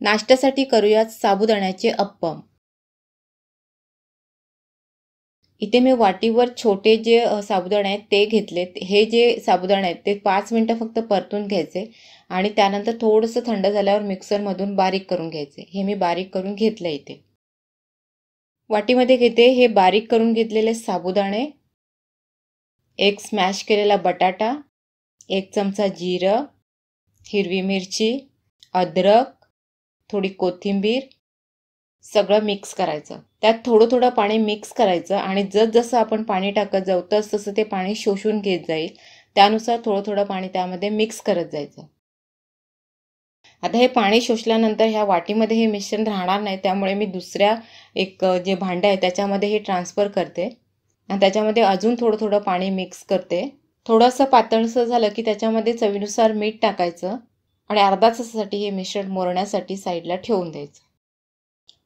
नाश्त्यासाठी करूयात साबुदाण्याचे अप्पम। इथे मी वाटीवर छोटे जे साबुदाणे आहेत ते घेतलेत। हे जे साबुदाणे आहेत ते 5 मिनिटं फक्त परतून घ्यायचे आणि त्यानंतर थोडंसं थंड झाल्यावर मिक्सरमधून बारीक करून घ्यायचे। हे मी बारीक करून घेतलं इथे। वाटीमध्ये घेते हे बारीक करून घेतलेले साबुदाणे, एक स्मॅश केलेला बटाटा, 1 चमचा जिरं, हिरवी मिरची, अद्रक, थोडी कोथिंबीर, सगळं मिक्स करायचं। त्यात थोडं थोडं पाणी मिक्स करायचं आणि जसं आपण पाणी टाकत जाऊ तसं ते पाणी शोषून घेत जाईल। त्यानुसार थोडं थोडं पाणी त्यामध्ये मिक्स करत जायचं। आता हे पाणी शोषल्यानंतर ह्या वाटीमध्ये हे मिश्रण राहणार नाही, त्यामुळे मी दुसऱ्या एक जे भांडं आहे त्याच्यामध्ये हे ट्रान्सफर करते आणि त्याच्यामध्ये अजून थोडं थोडं पाणी मिक्स करते। थोडंसं पातळसर झालं की त्याच्यामध्ये चवीनुसार मीठ टाकायचं आणि अर्धा तासासाठी हे मिश्रण मुरण्यासाठी साईडला ठेवून द्यायचं।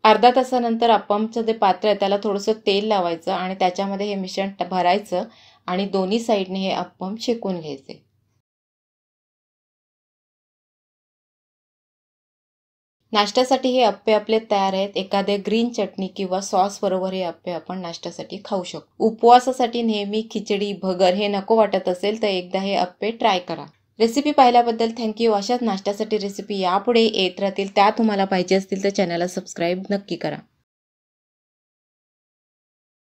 अर्धा तासानंतर अप्पमचं जे पात्र आहे त्याला थोडंसं तेल लावायचं आणि त्याच्यामध्ये हे मिश्रण भरायचं आणि दोन्ही साईडने हे अप्पम शेकून घ्यायचे। नाश्त्यासाठी हे अप्पे आपले तयार आहेत। एखाद्या ग्रीन चटणी किंवा सॉस बरोबर हे अप्पे आपण नाश्त्यासाठी खाऊ शकतो। उपवासासाठी नेहमी खिचडी, भगर हे नको वाटत असेल तर एकदा हे अप्पे ट्राय करा। रेसिपी पाहिल्याबद्दल थँक्यू। अशाच नाश्त्यासाठी रेसिपी यापुढे येत राहतील। त्या तुम्हाला पाहिजे असतील तर चॅनलला सबस्क्राईब नक्की करा।